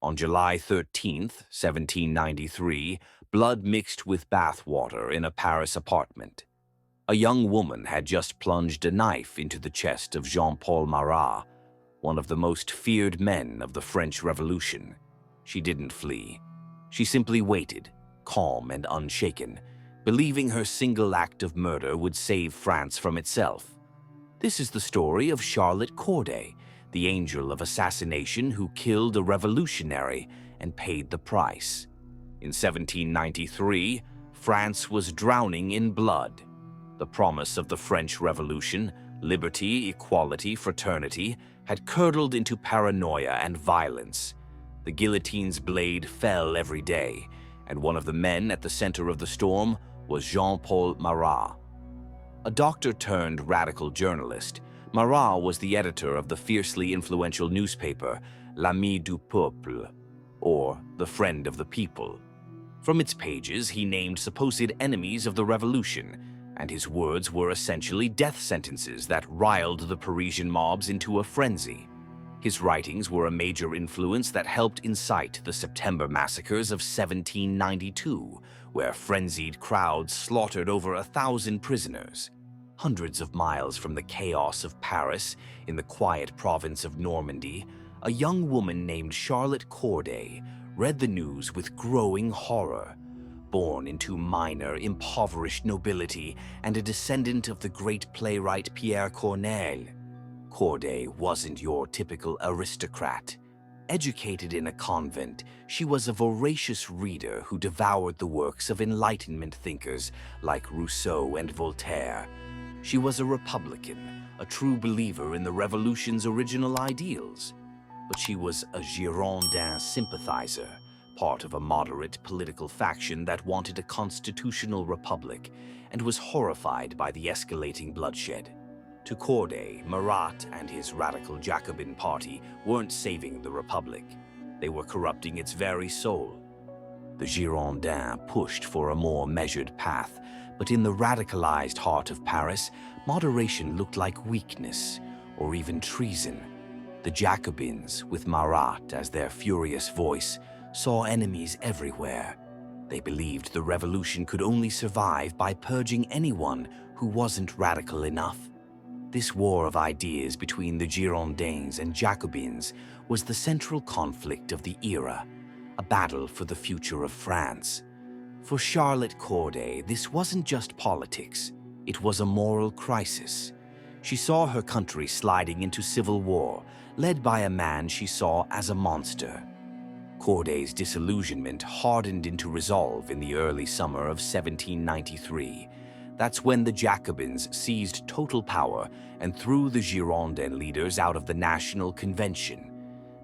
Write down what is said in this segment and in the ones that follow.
On July 13th, 1793, blood mixed with bath water in a Paris apartment. A young woman had just plunged a knife into the chest of Jean-Paul Marat, one of the most feared men of the French Revolution. She didn't flee. She simply waited, calm and unshaken, believing her single act of murder would save France from itself. This is the story of Charlotte Corday, the Angel of Assassination who killed a revolutionary and paid the price. In 1793, France was drowning in blood. The promise of the French Revolution, liberty, equality, fraternity, had curdled into paranoia and violence. The guillotine's blade fell every day, and one of the men at the center of the storm was Jean-Paul Marat. A doctor-turned-radical journalist, Marat was the editor of the fiercely influential newspaper L'Ami du Peuple, or The Friend of the People. From its pages, he named supposed enemies of the revolution, and his words were essentially death sentences that riled the Parisian mobs into a frenzy. His writings were a major influence that helped incite the September massacres of 1792, where frenzied crowds slaughtered over 1,000 prisoners. Hundreds of miles from the chaos of Paris, in the quiet province of Normandy, a young woman named Charlotte Corday read the news with growing horror. Born into minor, impoverished nobility and a descendant of the great playwright Pierre Corneille, Corday wasn't your typical aristocrat. Educated in a convent, she was a voracious reader who devoured the works of Enlightenment thinkers like Rousseau and Voltaire. She was a Republican, a true believer in the Revolution's original ideals. But she was a Girondin sympathizer, part of a moderate political faction that wanted a constitutional republic and was horrified by the escalating bloodshed. To Corday, Marat and his radical Jacobin party weren't saving the republic. They were corrupting its very soul. The Girondins pushed for a more measured path, but in the radicalized heart of Paris, moderation looked like weakness or even treason. The Jacobins, with Marat as their furious voice, saw enemies everywhere. They believed the revolution could only survive by purging anyone who wasn't radical enough. This war of ideas between the Girondins and Jacobins was the central conflict of the era, a battle for the future of France. For Charlotte Corday, this wasn't just politics, it was a moral crisis. She saw her country sliding into civil war, led by a man she saw as a monster. Corday's disillusionment hardened into resolve in the early summer of 1793. That's when the Jacobins seized total power and threw the Girondin leaders out of the National Convention.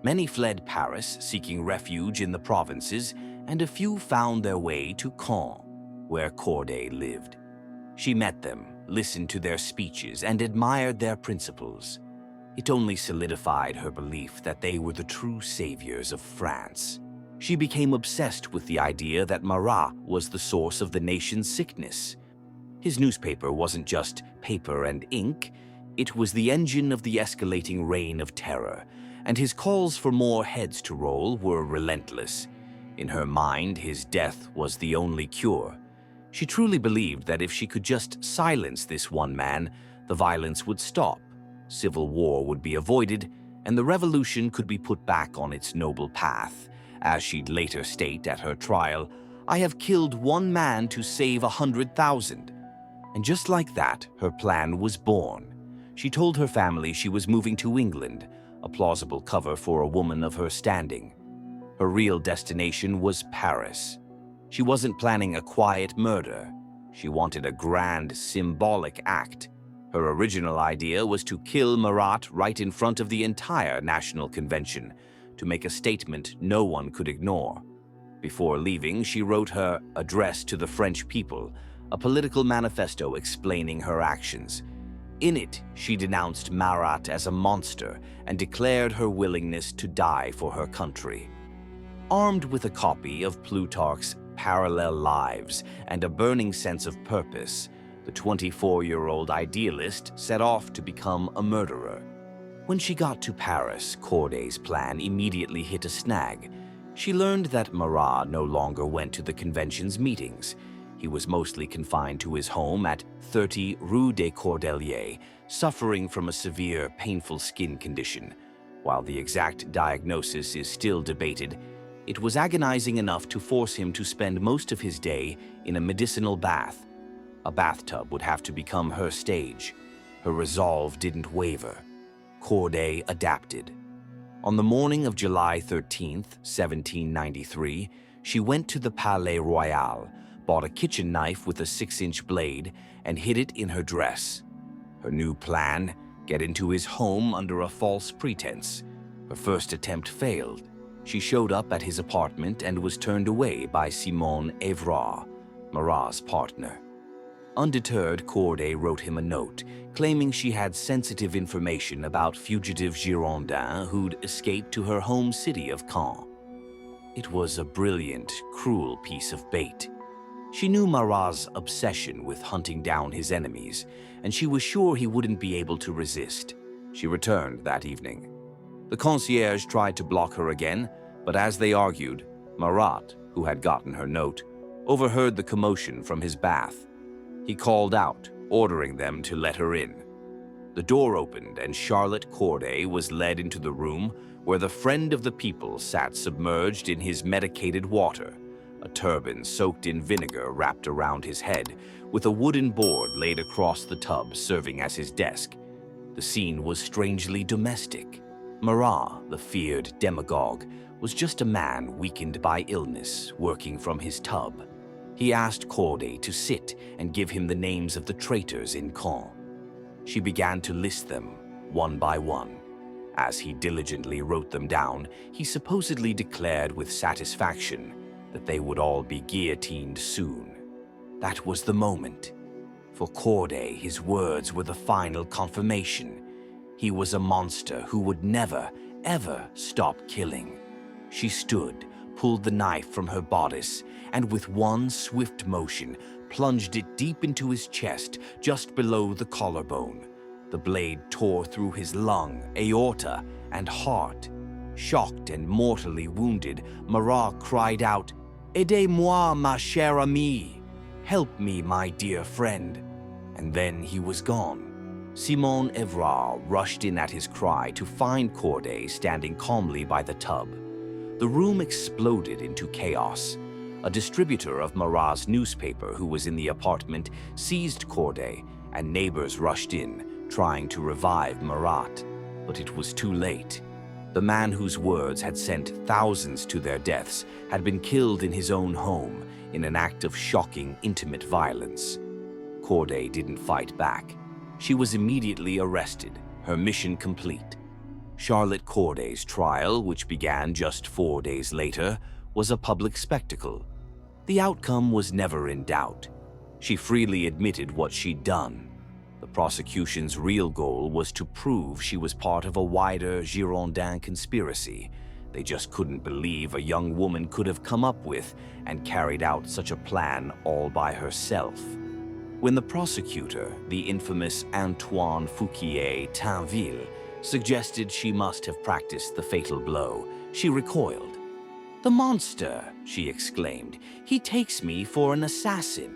Many fled Paris, seeking refuge in the provinces, and a few found their way to Caen, where Corday lived. She met them, listened to their speeches, and admired their principles. It only solidified her belief that they were the true saviors of France. She became obsessed with the idea that Marat was the source of the nation's sickness. His newspaper wasn't just paper and ink, it was the engine of the escalating reign of terror, and his calls for more heads to roll were relentless. In her mind, his death was the only cure. She truly believed that if she could just silence this one man, the violence would stop, civil war would be avoided, and the revolution could be put back on its noble path. As she'd later state at her trial, "I have killed one man to save 100,000. And just like that, her plan was born. She told her family she was moving to England, a plausible cover for a woman of her standing. Her real destination was Paris. She wasn't planning a quiet murder. She wanted a grand, symbolic act. Her original idea was to kill Marat right in front of the entire National Convention, to make a statement no one could ignore. Before leaving, she wrote her Address to the French People, a political manifesto explaining her actions. In it, she denounced Marat as a monster and declared her willingness to die for her country. Armed with a copy of Plutarch's Parallel Lives and a burning sense of purpose, the 24-year-old idealist set off to become a murderer. When she got to Paris, Corday's plan immediately hit a snag. She learned that Marat no longer went to the convention's meetings. He was mostly confined to his home at 30 Rue des Cordeliers, suffering from a severe, painful skin condition. While the exact diagnosis is still debated, it was agonizing enough to force him to spend most of his day in a medicinal bath. A bathtub would have to become her stage. Her resolve didn't waver. Corday adapted. On the morning of July 13th, 1793, she went to the Palais Royal, bought a kitchen knife with a 6-inch blade, and hid it in her dress. Her new plan: get into his home under a false pretense. Her first attempt failed. She showed up at his apartment and was turned away by Simone Évrard, Marat's partner. Undeterred, Corday wrote him a note, claiming she had sensitive information about fugitive Girondins who'd escaped to her home city of Caen. It was a brilliant, cruel piece of bait. She knew Marat's obsession with hunting down his enemies, and she was sure he wouldn't be able to resist. She returned that evening. The concierge tried to block her again, but as they argued, Marat, who had gotten her note, overheard the commotion from his bath. He called out, ordering them to let her in. The door opened and Charlotte Corday was led into the room where the friend of the people sat submerged in his medicated water, a turban soaked in vinegar wrapped around his head, with a wooden board laid across the tub serving as his desk. The scene was strangely domestic. Marat, the feared demagogue, was just a man weakened by illness, working from his tub. He asked Corday to sit and give him the names of the traitors in Caen. She began to list them, one by one. As he diligently wrote them down, he supposedly declared with satisfaction that they would all be guillotined soon. That was the moment. For Corday, his words were the final confirmation. He was a monster who would never, ever stop killing. She stood, pulled the knife from her bodice, and with one swift motion, plunged it deep into his chest, just below the collarbone. The blade tore through his lung, aorta, and heart. Shocked and mortally wounded, Marat cried out, "Aidez-moi, ma chère amie! Help me, my dear friend!" And then he was gone. Simone Évrard rushed in at his cry to find Corday standing calmly by the tub. The room exploded into chaos. A distributor of Marat's newspaper who was in the apartment seized Corday, and neighbors rushed in, trying to revive Marat. But it was too late. The man whose words had sent thousands to their deaths had been killed in his own home in an act of shocking, intimate violence. Corday didn't fight back. She was immediately arrested, her mission complete. Charlotte Corday's trial, which began just 4 days later, was a public spectacle. The outcome was never in doubt. She freely admitted what she'd done. The prosecution's real goal was to prove she was part of a wider Girondin conspiracy. They just couldn't believe a young woman could have come up with and carried out such a plan all by herself. When the prosecutor, the infamous Antoine Fouquier-Tinville, suggested she must have practiced the fatal blow, she recoiled. "The monster!" she exclaimed. "He takes me for an assassin."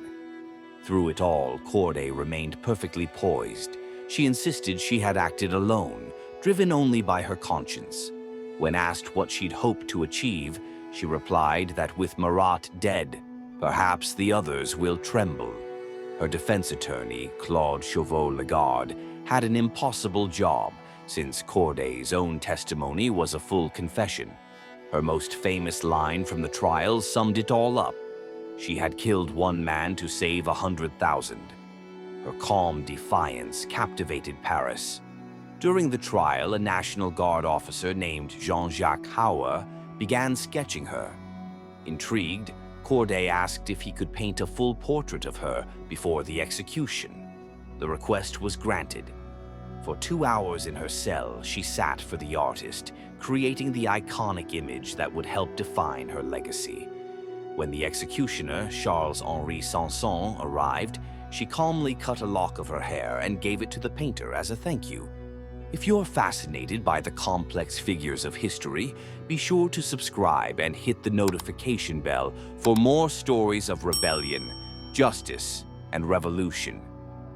Through it all, Corday remained perfectly poised. She insisted she had acted alone, driven only by her conscience. When asked what she'd hoped to achieve, she replied that with Marat dead, perhaps the others will tremble. Her defense attorney, Claude Chauveau-Lagarde, had an impossible job, since Corday's own testimony was a full confession. Her most famous line from the trial summed it all up. She had killed one man to save 100,000. Her calm defiance captivated Paris. During the trial, a National Guard officer named Jean-Jacques Hauer began sketching her. Intrigued, Corday asked if he could paint a full portrait of her before the execution. The request was granted. For 2 hours in her cell, she sat for the artist, creating the iconic image that would help define her legacy. When the executioner, Charles-Henri Sanson, arrived, she calmly cut a lock of her hair and gave it to the painter as a thank you. If you're fascinated by the complex figures of history, be sure to subscribe and hit the notification bell for more stories of rebellion, justice, and revolution.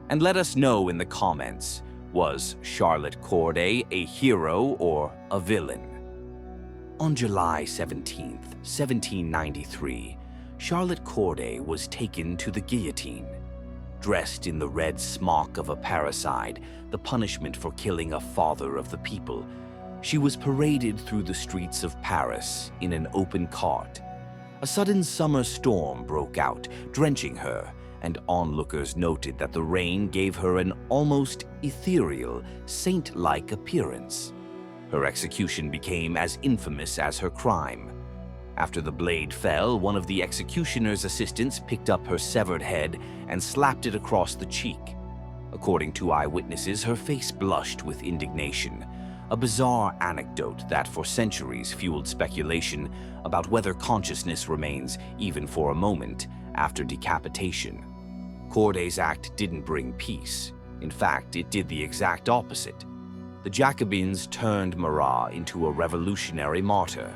And let us know in the comments, was Charlotte Corday a hero or a villain? On July 17, 1793, Charlotte Corday was taken to the guillotine. Dressed in the red smock of a parricide, the punishment for killing a father of the people, she was paraded through the streets of Paris in an open cart. A sudden summer storm broke out, drenching her, and onlookers noted that the rain gave her an almost ethereal, saint-like appearance. Her execution became as infamous as her crime. After the blade fell, one of the executioner's assistants picked up her severed head and slapped it across the cheek. According to eyewitnesses, her face blushed with indignation, a bizarre anecdote that for centuries fueled speculation about whether consciousness remains even for a moment after decapitation. Corday's act didn't bring peace. In fact, it did the exact opposite. The Jacobins turned Marat into a revolutionary martyr.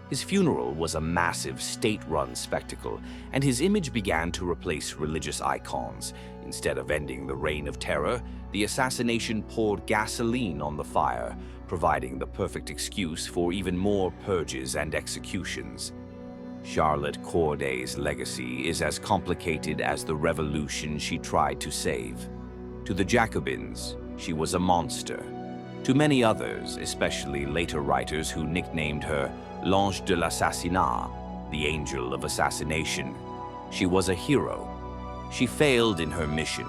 His funeral was a massive state-run spectacle, and his image began to replace religious icons. Instead of ending the reign of terror, the assassination poured gasoline on the fire, providing the perfect excuse for even more purges and executions. Charlotte Corday's legacy is as complicated as the revolution she tried to save. To the Jacobins, she was a monster. To many others, especially later writers who nicknamed her Angel of Assassination, the Angel of Assassination, she was a hero. She failed in her mission,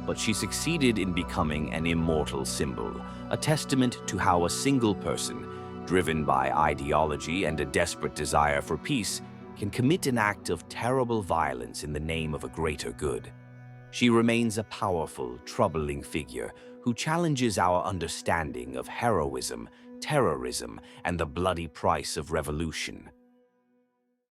but she succeeded in becoming an immortal symbol, a testament to how a single person, driven by ideology and a desperate desire for peace, can commit an act of terrible violence in the name of a greater good. She remains a powerful, troubling figure who challenges our understanding of heroism, terrorism, and the bloody price of revolution.